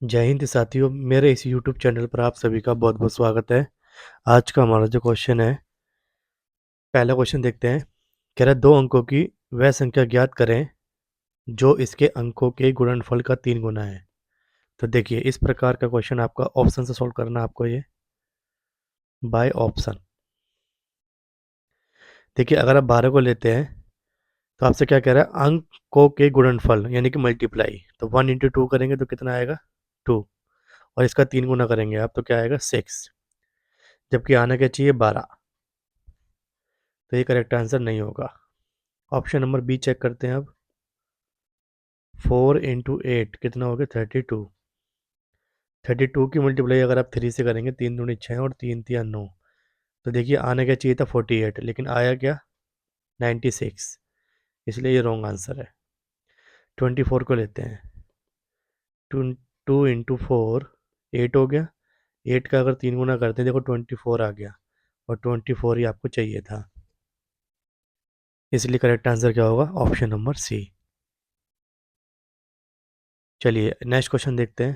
जय हिंद साथियों, मेरे इस यूट्यूब चैनल पर आप सभी का बहुत बहुत स्वागत है। आज का हमारा जो क्वेश्चन है, पहला क्वेश्चन देखते हैं। कह रहा है 2 अंकों की वह संख्या ज्ञात करें जो इसके अंकों के गुणनफल का 3 गुना है। तो देखिए, इस प्रकार का क्वेश्चन आपका ऑप्शन से सॉल्व करना, आपको ये बाय ऑप्शन। देखिए, अगर आप 12 को लेते हैं तो आपसे क्या कह रहा है, अंकों के गुणनफल यानी कि मल्टीप्लाई। तो 1 × 2 करेंगे तो कितना आएगा, 2। और इसका 3 गुना करेंगे आप तो क्या आएगा, 6। जबकि आना क्या चाहिए, 12। तो ये करेक्ट आंसर नहीं होगा। ऑप्शन नंबर बी चेक करते हैं अब। 4 × 8 कितना हो गया, 32। 32 की मल्टीप्लाई अगर आप 3 से करेंगे, 3 दूनी 6 और 3 × 3 = 9। तो देखिए, आने क्या चाहिए था 48, लेकिन आया क्या, 96। इसलिए ये रॉन्ग आंसर है। 24 को लेते हैं। 2 × 4 8 हो गया। 8 का अगर 3 गुना करते हैं, देखो 24 आ गया। और 24 ही आपको चाहिए था। इसलिए करेक्ट आंसर क्या होगा, ऑप्शन नंबर सी। चलिए नेक्स्ट क्वेश्चन देखते हैं।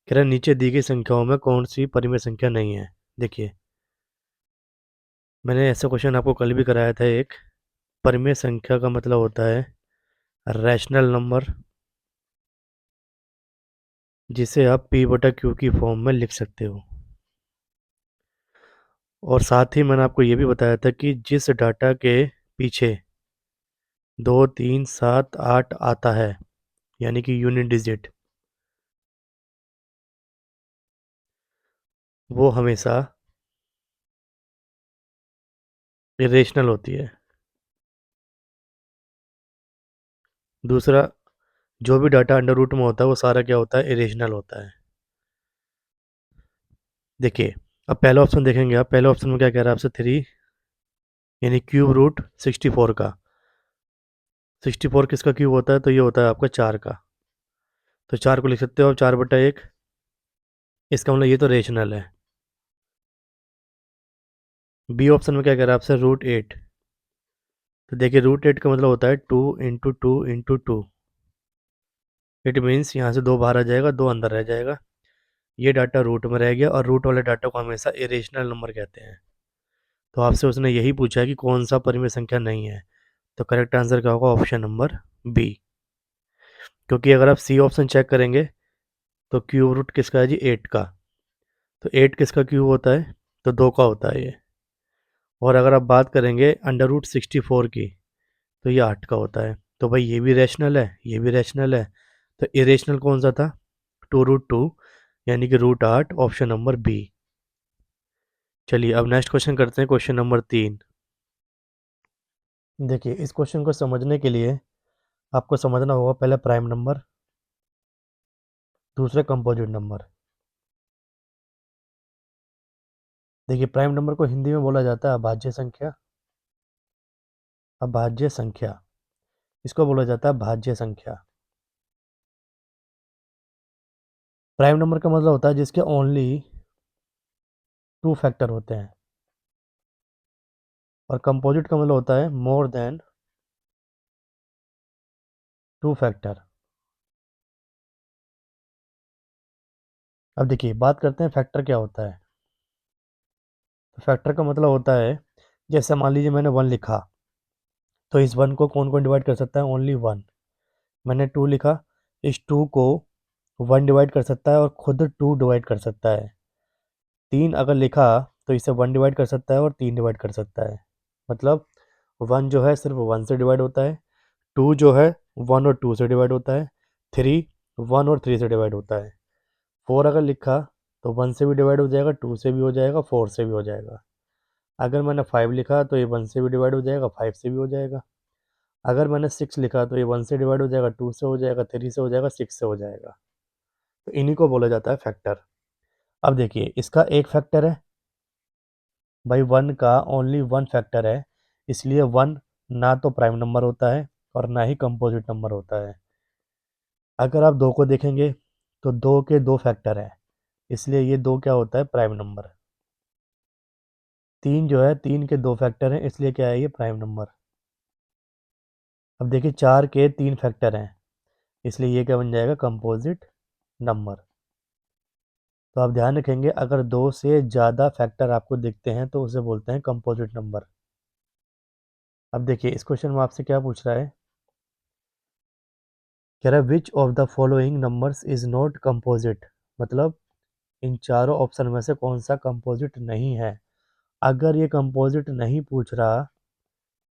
कह रहा है, नीचे दी गई संख्याओं में कौन सी परिमेय संख्या नहीं है। देखिए, मैंने ऐसा क्वेश्चन आपको कल भी कराया था एक। परिमेय संख्या का मतलब होता है रैशनल नंबर, जिसे आप p/q की फॉर्म में लिख सकते हो। और साथ ही मैंने आपको ये भी बताया था कि जिस डाटा के पीछे 2 3 7 8 आता है, यानी कि यूनिट डिजिट, वो हमेशा इरेशनल होती है। दूसरा, जो भी डाटा अंडर रूट में होता है वो सारा क्या होता है, इरेशनल होता है। देखिए, अब पहला ऑप्शन देखेंगे आप। पहले ऑप्शन में क्या कह रहा है आपसे, 3 यानी क्यूब रूट 64 का। 64 किसका क्यूब होता है, तो ये होता है आपका 4 का। तो 4 को लिख सकते हो आप 4/1। इसका मतलब ये तो रेशनल है। बी ऑप्शन में क्या कह रहा है आपसे, √8। तो देखिए, √8 का मतलब होता है 2 × 2 × 2। इट मीन्स यहाँ से 2 बाहर आ जाएगा, 2 अंदर रह जाएगा। ये डाटा रूट में रह गया, और रूट वाले डाटा को हमेशा इरेशनल नंबर कहते हैं। तो आपसे उसने यही पूछा है कि कौन सा परिमेय संख्या नहीं है। तो करेक्ट आंसर क्या होगा, ऑप्शन नंबर बी। क्योंकि अगर आप सी ऑप्शन चेक करेंगे तो क्यूब रूट किसका है जी, 8 का। तो 8 किसका क्यूब होता है, तो 2 का होता है ये। और अगर आप बात करेंगे √64 की, तो ये 8 का होता है। तो भाई ये भी रैशनल है, ये भी रैशनल है। तो इरेशनल कौन सा था, 2√2, यानी कि √8, ऑप्शन नंबर बी। चलिए अब नेक्स्ट क्वेश्चन करते हैं, क्वेश्चन नंबर 3। देखिए, इस क्वेश्चन को समझने के लिए आपको समझना होगा पहले प्राइम नंबर, दूसरा कंपोजिट नंबर। देखिए, प्राइम नंबर को हिंदी में बोला जाता है अभाज्य संख्या। अभाज्य संख्या, इसको बोला जाता है भाज्य संख्या। प्राइम नंबर का मतलब होता है जिसके ओनली 2 फैक्टर होते हैं। और कंपोजिट का मतलब होता है मोर देन 2 फैक्टर। अब देखिए, बात करते हैं फैक्टर क्या होता है। तो फैक्टर का मतलब होता है, जैसे मान लीजिए मैंने 1 लिखा, तो इस 1 को कौन कौन डिवाइड कर सकता है, ओनली 1। मैंने 2 लिखा, इस 2 को 1 डिवाइड कर सकता है और खुद 2 डिवाइड कर सकता है। 3 अगर लिखा, तो इसे 1 डिवाइड कर सकता है और 3 डिवाइड कर सकता है। मतलब 1 जो है सिर्फ 1 से डिवाइड होता है, 2 जो है 1 और 2 से डिवाइड होता है, 3 1 और 3 से डिवाइड होता है। 4 अगर लिखा, तो 1 से भी डिवाइड हो जाएगा, 2 से भी हो जाएगा, 4 से भी हो जाएगा। अगर मैंने 5 लिखा तो ये 1 से भी डिवाइड हो जाएगा, 5 से भी हो जाएगा। अगर मैंने 6 लिखा तो ये 1 से डिवाइड हो जाएगा, 2 से हो जाएगा, 3 से हो जाएगा, 6 से हो जाएगा। तो इन्हीं को बोला जाता है फैक्टर। अब देखिए, इसका एक फैक्टर है भाई, 1 का ओनली 1 फैक्टर है। इसलिए 1 ना तो प्राइम नंबर होता है और ना ही कंपोजिट नंबर होता है। अगर आप 2 को देखेंगे तो 2 के 2 फैक्टर हैं, इसलिए ये 2 क्या होता है, प्राइम नंबर। 3 जो है 3 के 2 फैक्टर हैं, इसलिए क्या है, ये प्राइम नंबर। अब देखिए, 4 के 3 फैक्टर हैं, इसलिए ये क्या बन जाएगा, कंपोजिट नंबर। तो आप ध्यान रखेंगे, अगर दो से ज़्यादा फैक्टर आपको दिखते हैं तो उसे बोलते हैं कंपोजिट नंबर। अब देखिए इस क्वेश्चन में आपसे क्या पूछ रहा है, कह रहा है which of the following numbers is not composite, मतलब इन चारों ऑप्शन में से कौन सा कंपोजिट नहीं है। अगर ये कंपोजिट नहीं पूछ रहा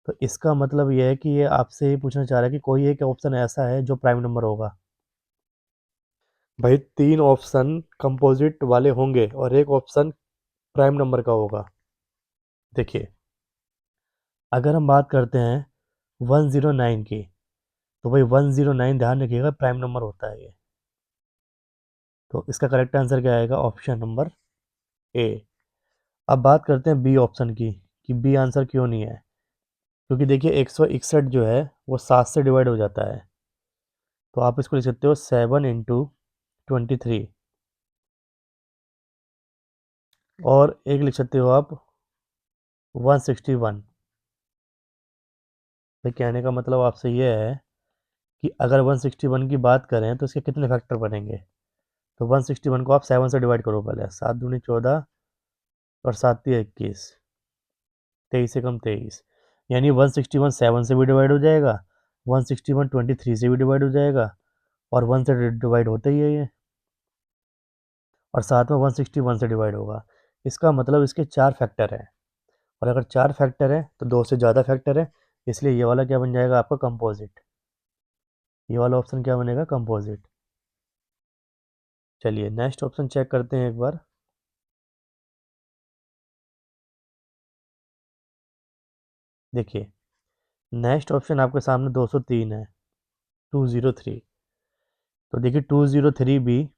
तो इसका मतलब ये है कि ये आपसे ये पूछना चाह रहा है कि कोई एक ऑप्शन ऐसा है जो प्राइम नंबर होगा। भाई तीन ऑप्शन कंपोजिट वाले होंगे और एक ऑप्शन प्राइम नंबर का होगा। देखिए अगर हम बात करते हैं 109 की, तो भाई 109 ध्यान रखिएगा प्राइम नंबर होता है ये। तो इसका करेक्ट आंसर क्या आएगा, ऑप्शन नंबर ए। अब बात करते हैं बी ऑप्शन की, कि बी आंसर क्यों नहीं है। क्योंकि देखिए 161 जो है वो 7 से डिवाइड हो जाता है, तो आप इसको लिख सकते हो 7 × 23, और एक लिख सकते हो आप 161। भाई कहने का मतलब आपसे ये है कि अगर 161 की बात करें तो इसके कितने फैक्टर बनेंगे। तो 161 को आप 7 से डिवाइड करो पहले, 7 × 2 = 14 और 7 × 3 = 21, 23 से कम 23, यानी 161 7 से भी डिवाइड हो जाएगा, 161 23 से भी डिवाइड हो जाएगा, और 1 से डिवाइड होता ही है ये, और साथ में 161 से डिवाइड होगा। इसका मतलब इसके चार फैक्टर हैं, और अगर चार फैक्टर है तो दो से ज़्यादा फैक्टर है, इसलिए ये वाला क्या बन जाएगा आपका कंपोजिट। ये वाला ऑप्शन क्या बनेगा, कंपोजिट। चलिए नेक्स्ट ऑप्शन चेक करते हैं एक बार। देखिए नेक्स्ट ऑप्शन आपके सामने 203 है, 203। तो देखिए 203 भी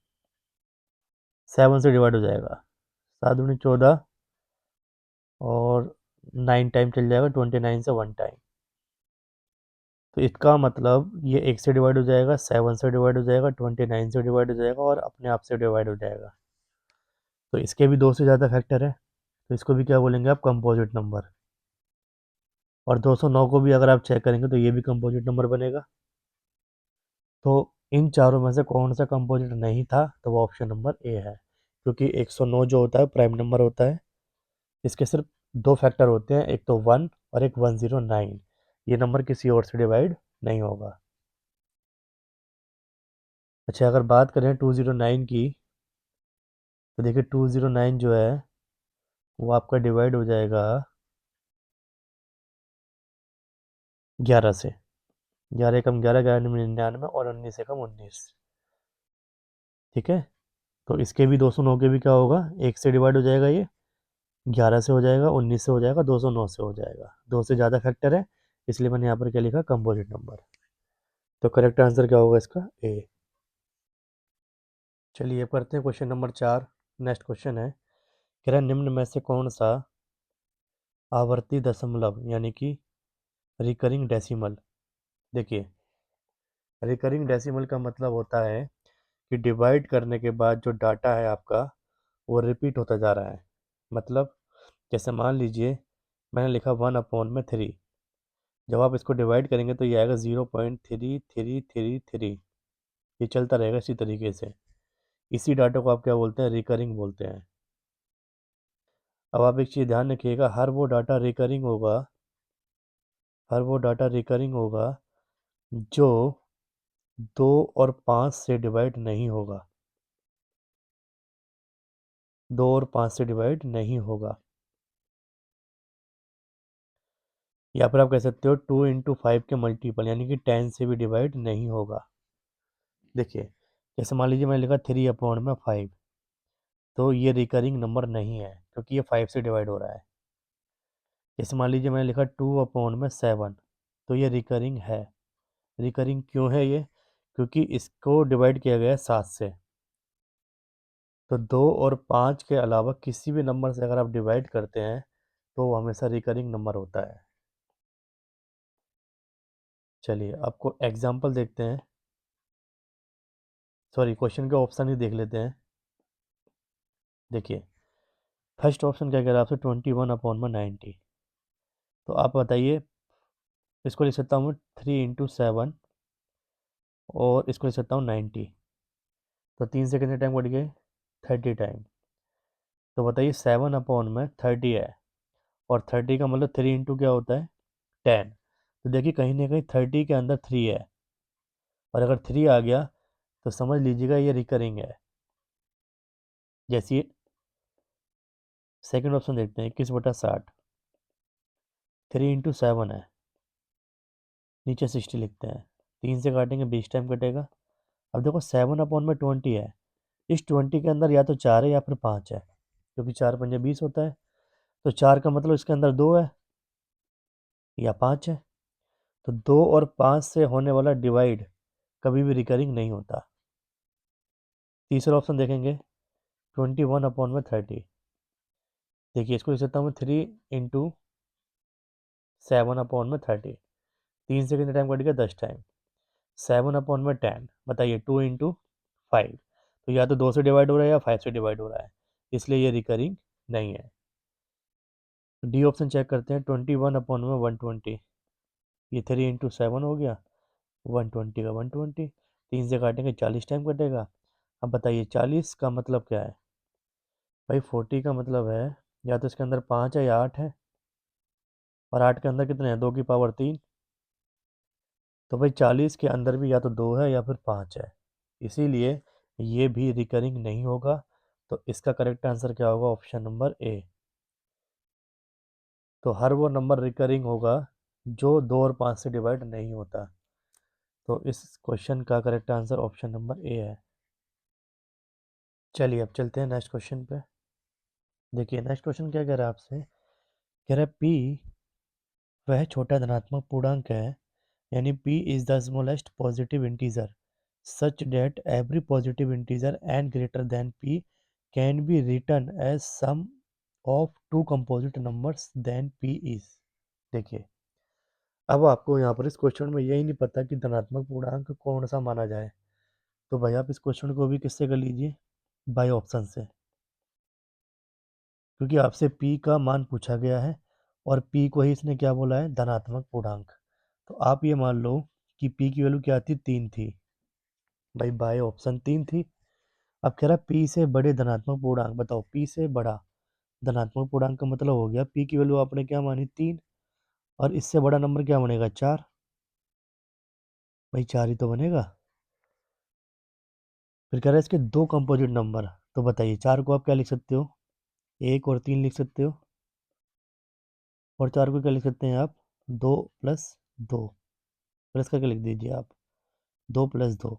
7 से डिवाइड हो जाएगा, 7 × 14 और 9 टाइम चल जाएगा, 29 से 1 टाइम। तो इसका मतलब ये 1 से डिवाइड हो जाएगा, 7 से डिवाइड हो जाएगा, 29 से डिवाइड हो जाएगा, और अपने आप से डिवाइड हो जाएगा। तो इसके भी दो से ज़्यादा फैक्टर है, तो इसको भी क्या बोलेंगे आप, कंपोजिट नंबर। और 209 को भी अगर आप चेक करेंगे तो ये भी कंपोजिट नंबर बनेगा। तो इन चारों में से कौन सा कंपोजिट नहीं था, तो वो ऑप्शन नंबर ए है, क्योंकि 109 जो होता है प्राइम नंबर होता है। इसके सिर्फ दो फैक्टर होते हैं, एक तो 1 और एक 109। ये नंबर किसी और से डिवाइड नहीं होगा। अच्छा अगर बात करें 209 की, तो देखिए 209 जो है वो आपका डिवाइड हो जाएगा 11 से, 11 कम 11, 11 99, और 19 से कम 19। ठीक है, तो इसके भी 209 के भी क्या होगा, एक से डिवाइड हो जाएगा ये, 11 से हो जाएगा, 19 से हो जाएगा, 209 से हो जाएगा। दो से ज़्यादा फैक्टर है, इसलिए मैंने यहाँ पर क्या लिखा, कंपोजिट नंबर। तो करेक्ट आंसर क्या होगा इसका, ए। चलिए अब करते हैं क्वेश्चन नंबर 4। नेक्स्ट क्वेश्चन है, कह रहा है निम्न में से कौन सा आवर्ती दशमलव यानी कि रिकरिंग डेसिमल। देखिए रिकरिंग डेसिमल का मतलब होता है कि डिवाइड करने के बाद जो डाटा है आपका वो रिपीट होता जा रहा है। मतलब जैसे मान लीजिए मैंने लिखा 1/3, जब आप इसको डिवाइड करेंगे तो ये आएगा 0.3333। ये चलता रहेगा इसी तरीके से। इसी डाटा को आप क्या बोलते हैं, रिकरिंग बोलते हैं। अब आप एक चीज़ ध्यान रखिएगा, हर वो डाटा रिकरिंग होगा जो 2 और 5 से डिवाइड नहीं होगा, 2 और 5 से डिवाइड नहीं होगा। या फिर आप कह सकते हो 2 × 5 के मल्टीपल यानी कि 10 से भी डिवाइड नहीं होगा। देखिए जैसे मान लीजिए मैंने लिखा 3/5, तो ये रिकरिंग नंबर नहीं है क्योंकि ये 5 से डिवाइड हो रहा है। जैसे मान लीजिए मैंने लिखा 2/7, तो ये रिकरिंग है। रिकरिंग क्यों है ये, क्योंकि इसको डिवाइड किया गया है 7 से। तो 2 और 5 के अलावा किसी भी नंबर से अगर आप डिवाइड करते हैं तो वो हमेशा रिकरिंग नंबर होता है। चलिए आपको एग्जाम्पल देखते हैं, सॉरी क्वेश्चन के ऑप्शन ही देख लेते हैं। देखिए फर्स्ट ऑप्शन क्या कह रहा है आपसे, 21/90। तो आप बताइए, इसको लिख सकता हूँ मैं 3 × 7, और इसको लिख सकता हूँ 90। तो 3 से कितने टाइम कट गए, 30 टाइम। तो बताइए 7/30 है, और 30 का मतलब 3 इंटू क्या होता है, 10। तो देखिए कहीं ना कहीं 30 के अंदर 3 है, और अगर 3 आ गया तो समझ लीजिएगा ये रिकरिंग है। जैसे सेकंड ऑप्शन देखते हैं, 21/60, 3 इंटू 7 है, नीचे 60 लिखते हैं, 3 से काटेंगे 20 टाइम कटेगा। अब देखो 7/20 है, इस 20 के अंदर या तो 4 है या फिर 5 है, क्योंकि 4×5 = 20 होता है। तो 4 का मतलब इसके अंदर 2 है या 5 है। तो 2 और 5 से होने वाला डिवाइड कभी भी रिकरिंग नहीं होता। तीसरा ऑप्शन देखेंगे, 21/30। देखिए इसको लिख सकता हूँ मैं 3 इंटू 7/30। 3 से कितने टाइम कट गया, 10 टाइम। 7/10, बताइए 2 इंटू 5। तो या तो 2 से डिवाइड हो रहा है या 5 से डिवाइड हो रहा है, इसलिए ये रिकरिंग नहीं है। डी ऑप्शन चेक करते हैं, 21/120। ये 3 इंटू 7 हो गया, 120 का 120, 3 से काटेंगे 40 टाइम कटेगा। अब बताइए 40 का मतलब क्या है, भाई 40 का मतलब है या तो इसके अंदर 5 है या 8 है, और 8 के अंदर कितने हैं, 2 की पावर 3। तो भाई 40 के अंदर भी या तो 2 है या फिर 5 है, इसीलिए ये भी रिकरिंग नहीं होगा। तो इसका करेक्ट आंसर क्या होगा, ऑप्शन नंबर ए। तो हर वो नंबर रिकरिंग होगा जो 2 और 5 से डिवाइड नहीं होता। तो इस क्वेश्चन का correct answer option number A है। चलिए अब चलते हैं नेक्स्ट क्वेश्चन पे। देखिए नेक्स्ट क्वेश्चन क्या कह रहा है आपसे, कह रहा है पी वह छोटा धनात्मक पूर्णांक है, यानी p is the smallest positive integer such that every positive integer n greater than p can be written as sum of two composite numbers than p is। देखिए अब आपको यहाँ पर इस क्वेश्चन में यही नहीं पता कि धनात्मक पूर्णांक कौन सा माना जाए, तो भाई आप इस क्वेश्चन को भी किससे कर लीजिए, बाय ऑप्शन से, क्योंकि आपसे p का मान पूछा गया है और p को ही इसने क्या बोला है, धनात्मक पूर्णांक। तो आप ये मान लो कि p की वैल्यू क्या थी, 3 थी, भाई बाय ऑप्शन 3 थी। अब कह रहा p से बड़े धनात्मक पूर्णांक बताओ, p से बड़ा धनात्मक पूर्णांक का मतलब हो गया p की वैल्यू आपने क्या मानी, 3, और इससे बड़ा नंबर क्या बनेगा, 4। भाई 4 ही तो बनेगा। फिर कह रहा है इसके दो कंपोजिट नंबर, तो बताइए 4 को आप क्या लिख सकते हो, 1 और 3 लिख सकते हो, और 4 को क्या लिख सकते हैं आप, 2+2, प्लस करके लिख दीजिए आप, 2+2।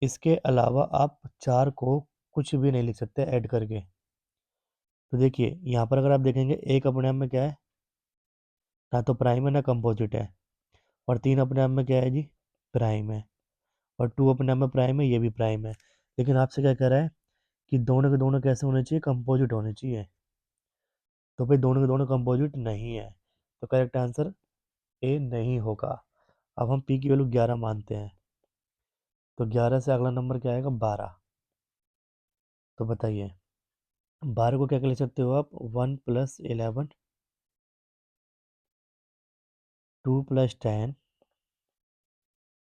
इसके अलावा आप 4 को कुछ भी नहीं लिख सकते ऐड करके। तो देखिए यहाँ पर अगर आप देखेंगे, एक अपने आप में क्या है, ना तो प्राइम है ना कंपोजिट है, और 3 अपने आप में क्या है जी, प्राइम है, और 2 अपने आप में प्राइम है, ये भी प्राइम है। लेकिन आपसे क्या कह रहा है कि दोनों के दोनों कैसे होने चाहिए, कंपोजिट होने चाहिए। तो भाई दोनों के दोनों कंपोजिट नहीं है, तो करेक्ट आंसर ए नहीं होगा। अब हम पी की वैल्यू 11 मानते हैं, तो 11 से अगला नंबर क्या आएगा, 12। तो बताइए 12 को क्या कर लिख सकते हो आप, 1+11, 2+10,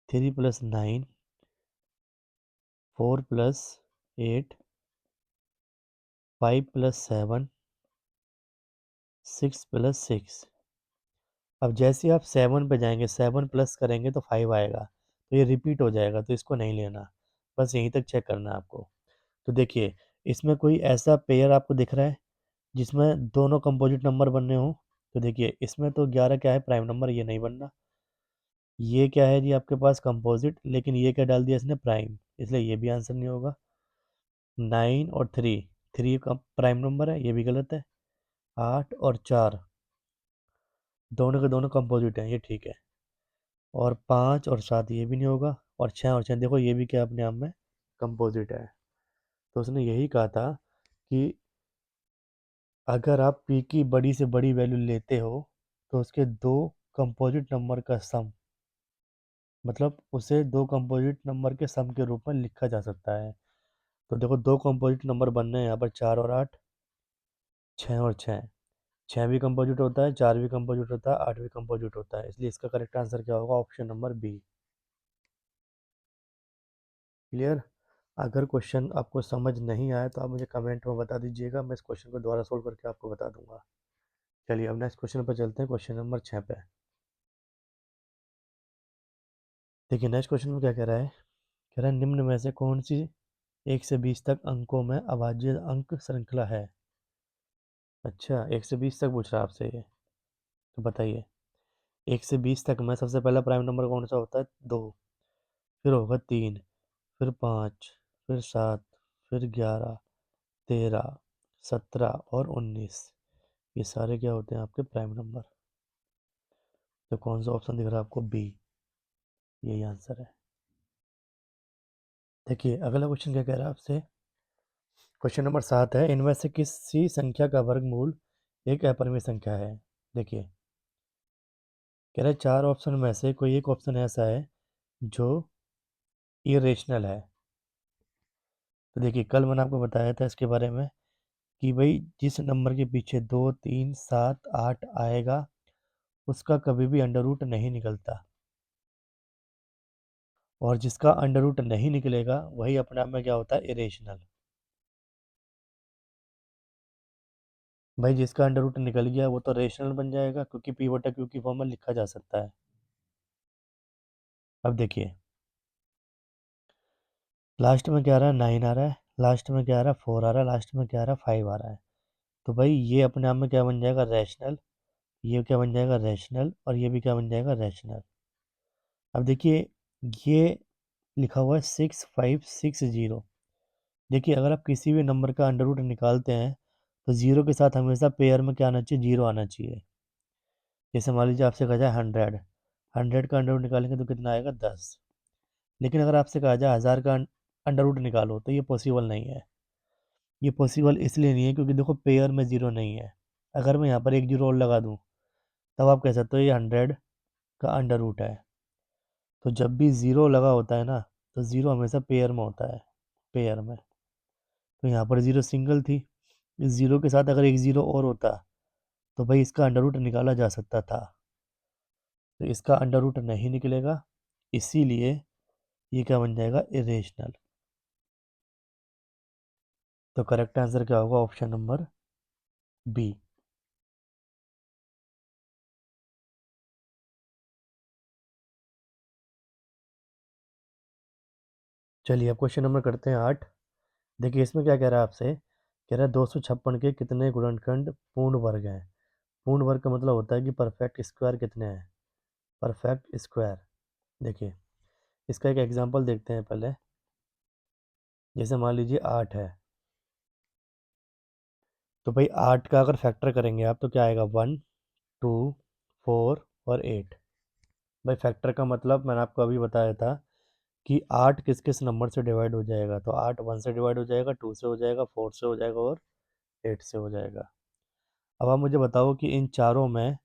3+9, 4+8, 5+7, 6+6। अब जैसे आप 7 पे जाएंगे, 7 प्लस करेंगे तो 5 आएगा, तो ये रिपीट हो जाएगा, तो इसको नहीं लेना, बस यहीं तक चेक करना है आपको। तो देखिए इसमें कोई ऐसा पेयर आपको दिख रहा है जिसमें दोनों कंपोजिट नंबर बनने हो, तो देखिए इसमें तो 11 क्या है, प्राइम नंबर, ये नहीं बनना। ये क्या है जी आपके पास, कंपोजिट, लेकिन ये क्या डाल दिया इसने, प्राइम, इसलिए ये भी आंसर नहीं होगा। 9 और 3, 3 का प्राइम नंबर है, ये भी गलत है। 8 और 4 दोनों के दोनों कंपोजिट हैं, ये ठीक है। और 5 और 7 ये भी नहीं होगा, और 6 और 6 देखो ये भी क्या अपने आप में कंपोजिट है। तो उसने यही कहा था कि अगर आप p की बड़ी से बड़ी वैल्यू लेते हो तो उसके दो कंपोजिट नंबर का सम, मतलब उसे दो कंपोजिट नंबर के सम के रूप में लिखा जा सकता है। तो देखो दो कंपोजिट नंबर बनने हैं यहाँ पर, 4 और 8, 6 और 6। 6 भी कंपोजिट होता है, 4 भी कंपोजिट होता है, 8 भी कंपोजिट होता है, इसलिए इसका करेक्ट आंसर क्या होगा, ऑप्शन नंबर बी। क्लियर। अगर क्वेश्चन आपको समझ नहीं आया तो आप मुझे कमेंट में बता दीजिएगा, मैं इस क्वेश्चन को दोबारा सोल्व करके आपको बता दूंगा। चलिए अब नेक्स्ट क्वेश्चन पर चलते हैं, क्वेश्चन नंबर 6 पे। देखिए नेक्स्ट क्वेश्चन में क्या कह रहा है, कह रहा है निम्न में से कौन सी 1 से 20 तक अंकों में अभाज्य अंक श्रृंखला है। अच्छा 1 से 20 तक पूछ रहा है आपसे ये, तो बताइए 1 से 20 तक में सबसे पहला प्राइम नंबर कौन सा होता है, 2, फिर होगा 3, फिर 5, फिर 7, फिर 11, 13, 17 और 19। ये सारे क्या होते हैं आपके प्राइम नंबर। तो कौन सा ऑप्शन दिख रहा है आपको, बी, यही आंसर है। देखिए अगला क्वेश्चन क्या कह रहा है आपसे, क्वेश्चन नंबर 7 है, इनमें से किसी संख्या का वर्गमूल एक अपरिमेय संख्या है। देखिए कह रहा है 4 ऑप्शन में से कोई एक ऑप्शन ऐसा है जो इरेशनल है। तो देखिए कल मैंने आपको बताया था इसके बारे में कि भाई जिस नंबर के पीछे 2, 3, 7, 8 आएगा उसका कभी भी अंडर रूट नहीं निकलता, और जिसका अंडर रूट नहीं निकलेगा वही अपने आप में क्या होता है, इरेशनल। भाई जिसका अंडर रूट निकल गया वो तो रेशनल बन जाएगा, क्योंकि पी बटा क्यू की फॉर्म में लिखा जा सकता है। अब देखिए लास्ट में क्या आ रहा है, 9 आ रहा है, लास्ट में क्या आ रहा है, 4 आ रहा है, लास्ट में क्या आ रहा है, 5 आ रहा है। तो भाई ये अपने आप में क्या बन जाएगा, रैशनल। ये क्या बन जाएगा, रैशनल, और ये भी क्या बन जाएगा, रैशनल। अब देखिए ये लिखा हुआ है 6560। देखिए अगर आप किसी भी नंबर का अंडर रूट निकालते हैं तो जीरो के साथ हमेशा पेयर में क्या आना चाहिए, जीरो आना चाहिए। जैसे मान लीजिए आपसे कहा जाए 100, 100 का अंडर रूट निकालेंगे तो कितना आएगा, 10। लेकिन अगर आपसे कहा जाए 1000 का अंडर रूट निकालो तो ये पॉसिबल नहीं है। ये पॉसिबल इसलिए नहीं है क्योंकि देखो पेयर में जीरो नहीं है। अगर मैं यहाँ पर एक जीरो और लगा दूँ तब आप कह सकते हो ये 100 का अंडर रूट है। तो जब भी ज़ीरो लगा होता है ना, तो ज़ीरो हमेशा पेयर में होता है, पेयर में। तो यहाँ पर ज़ीरो सिंगल थी, इस ज़ीरो के साथ अगर एक ज़ीरो और होता तो भाई इसका अंडर रूट निकाला जा सकता था। तो इसका अंडर रूट नहीं निकलेगा, इसीलिए ये क्या बन जाएगा, इरेशनल। तो करेक्ट आंसर क्या होगा, ऑप्शन नंबर बी। चलिए अब क्वेश्चन नंबर करते हैं 8। देखिए इसमें क्या कह रहा है आपसे, कह रहा है 256 के कितने गुणनखंड पूर्ण वर्ग हैं। पूर्ण वर्ग का मतलब होता है कि परफेक्ट स्क्वायर कितने हैं, परफेक्ट स्क्वायर। देखिए इसका एक एग्जांपल देखते हैं पहले। जैसे मान लीजिए 8 है, तो भाई 8 का अगर फैक्टर करेंगे आप तो क्या आएगा, 1, 2, 4 और 8। भाई फैक्टर का मतलब मैंने आपको अभी बताया था कि 8 किस किस नंबर से डिवाइड हो जाएगा। तो 8 1 से डिवाइड हो जाएगा, 2 से हो जाएगा, 4 से हो जाएगा और 8 से हो जाएगा। अब आप मुझे बताओ कि इन चारों में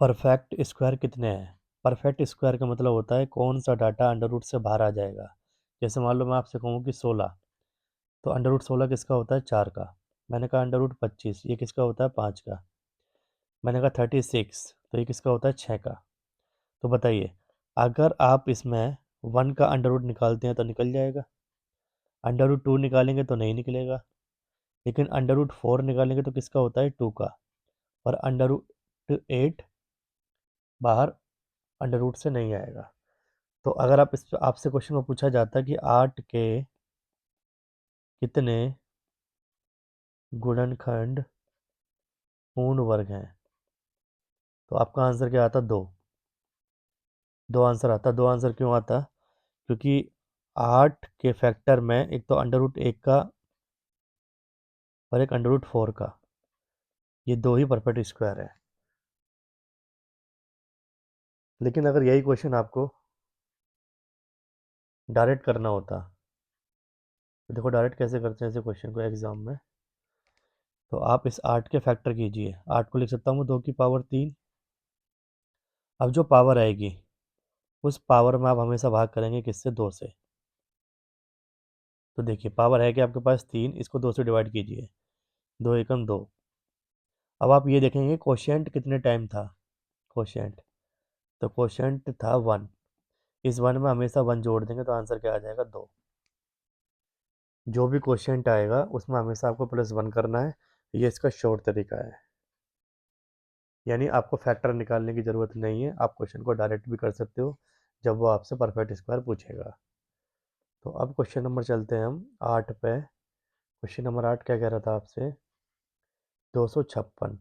परफेक्ट स्क्वायर कितने हैं। परफेक्ट स्क्वायर का मतलब होता है कौन सा डाटा अंडर रूट से बाहर आ जाएगा। जैसे मान लो मैं आपसे कहूँ कि 16, तो अंडर रूट 16 किसका होता है, 4 का। मैंने कहा अंडर रूट 25, ये किसका होता है, 5 का। मैंने कहा 36, तो ये किसका होता है, 6 का। तो बताइए अगर आप इसमें 1 का अंडर रूट निकालते हैं तो निकल जाएगा, अंडर रूट 2 निकालेंगे तो नहीं निकलेगा, लेकिन अंडर रूट 4 निकालेंगे तो किसका होता है, 2 का। और अंडर रूट 8 बाहर अंडर रूट से नहीं आएगा। तो अगर आप इस आपसे क्वेश्चन में पूछा जाता कि 8 के कितने गुणनखंड पूर्ण वर्ग हैं, तो आपका आंसर क्या आता, दो। दो आंसर आता। दो आंसर क्यों आता, क्योंकि 8 के फैक्टर में एक तो अंडर रूट 1 का और एक अंडर रूट 4 का, ये दो ही परफेक्ट स्क्वायर है। लेकिन अगर यही क्वेश्चन आपको डायरेक्ट करना होता, तो देखो डायरेक्ट कैसे करते हैं ऐसे क्वेश्चन को एग्जाम में। तो आप इस 8 के फैक्टर कीजिए, 8 को लिख सकता हूँ 2 की पावर 3। अब जो पावर आएगी उस पावर में आप हमेशा भाग करेंगे किससे, 2 से। तो देखिए पावर है कि आपके पास 3, इसको 2 से डिवाइड कीजिए, 2 एकम 2। अब आप ये देखेंगे क्वोशिएंट कितने टाइम था, क्वोशिएंट, तो क्वोशिएंट था 1। इस 1 में हमेशा 1 जोड़ देंगे तो आंसर क्या आ जाएगा 2। जो भी क्वेश्चन आएगा उसमें हमेशा आपको +1 करना है। ये इसका शॉर्ट तरीका है, यानी आपको फैक्टर निकालने की ज़रूरत नहीं है, आप क्वेश्चन को डायरेक्ट भी कर सकते हो जब वो आपसे परफेक्ट स्क्वायर पूछेगा। तो अब क्वेश्चन नंबर चलते हैं हम 8 पे। क्वेश्चन नंबर 8 क्या कह रहा था आपसे, 256।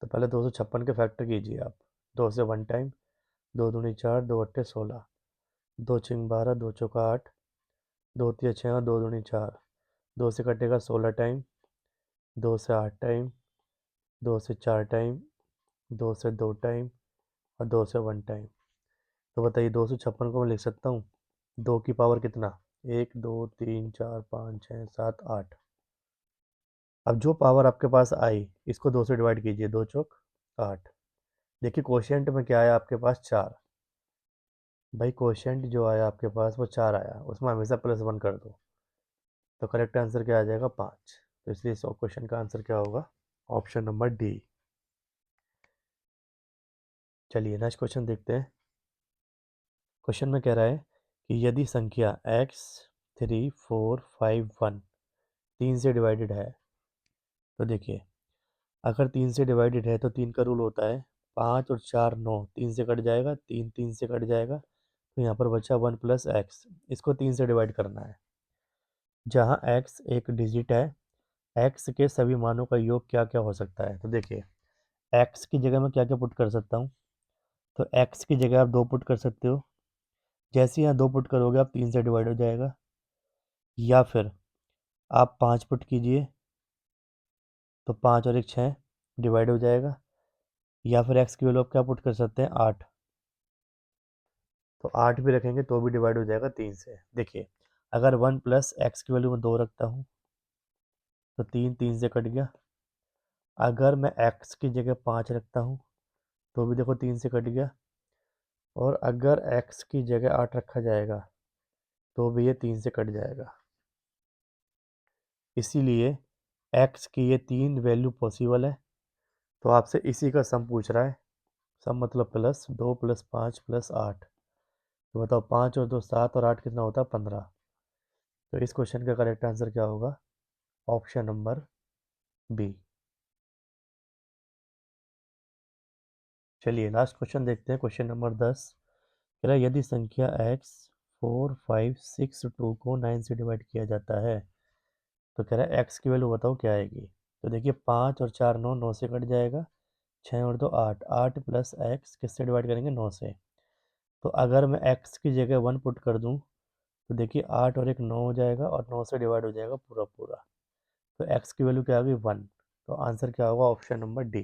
तो पहले 256 के फैक्टर कीजिए आप। 2 से 1 टाइम, 2 दूनी 4, 2 अट्ठे 16, 2 छिंग 12, 2 चौका 8, 2 तिया 6, 2 दूनी 4, 2 से कटेगा 16 टाइम, 2 से 8 टाइम, 2 से 4 टाइम, 2 से 2 टाइम और 2 से 1 टाइम। तो बताइए 256 को मैं लिख सकता हूँ 2 की पावर कितना, 1 2 3 4 5 6 7 8। अब जो पावर आपके पास आई इसको 2 से डिवाइड कीजिए, 2 चौक 8। देखिए क्वोशिएंट में क्या आया आपके पास, 4। भाई क्वोशिएंट जो आया आपके पास वो 4 आया, उसमें हमेशा +1 कर दो, तो करेक्ट आंसर क्या आ जाएगा 5। तो इसलिए इस क्वेश्चन का आंसर क्या होगा, ऑप्शन नंबर डी। चलिए नेक्स्ट क्वेश्चन देखते हैं। क्वेश्चन में कह रहा है कि यदि संख्या x 3 4 5 1 3 से डिवाइडेड है, तो देखिए अगर 3 से डिवाइडेड है तो 3 का रूल होता है 5 और 4 9, 3 से कट जाएगा, 3 3 से कट जाएगा, तो यहाँ पर बचा 1 + x। इसको 3 से डिवाइड करना है, जहाँ x एक डिजिट है, x के सभी मानों का योग क्या क्या हो सकता है। तो देखिए x की जगह मैं क्या क्या पुट कर सकता हूँ, तो x की जगह आप 2 पुट कर सकते हो। जैसे यहाँ 2 पुट करोगे आप 3 से डिवाइड हो जाएगा, या फिर आप 5 पुट कीजिए तो 5 और 1 6 डिवाइड हो जाएगा, या फिर x की वैल्यू आप क्या पुट कर सकते हैं 8, तो 8 भी रखेंगे तो भी डिवाइड हो जाएगा 3 से। देखिए अगर 1 + x की वैल्यू में 2 रखता हूँ तो 3 3 से कट गया। अगर मैं x की जगह 5 रखता हूँ तो भी देखो 3 से कट गया, और अगर x की जगह 8 रखा जाएगा तो भी ये 3 से कट जाएगा। इसीलिए x की ये 3 वैल्यू पॉसिबल है, तो आपसे इसी का सम पूछ रहा है। सम मतलब प्लस 2 + 5 + 8। तो बताओ 5 और 2 7 और 8 कितना होता है 15। तो इस क्वेश्चन का करेक्ट आंसर क्या होगा, ऑप्शन नंबर बी। चलिए लास्ट क्वेश्चन देखते हैं, क्वेश्चन नंबर 10। कह रहा है यदि संख्या x 4 5 6 2 को 9 से डिवाइड किया जाता है, तो कह रहा है x की वैल्यू बताओ क्या आएगी। तो देखिए 5 और 4 9, 9 से कट जाएगा, 6 और 2 8, 8 + x किससे डिवाइड करेंगे 9 से। तो अगर मैं x की जगह 1 पुट कर दूं तो देखिए 8 और 1 9 हो जाएगा और 9 से डिवाइड हो जाएगा पूरा पूरा। तो x की वैल्यू क्या आ गई 1। तो आंसर क्या होगा, ऑप्शन नंबर डी।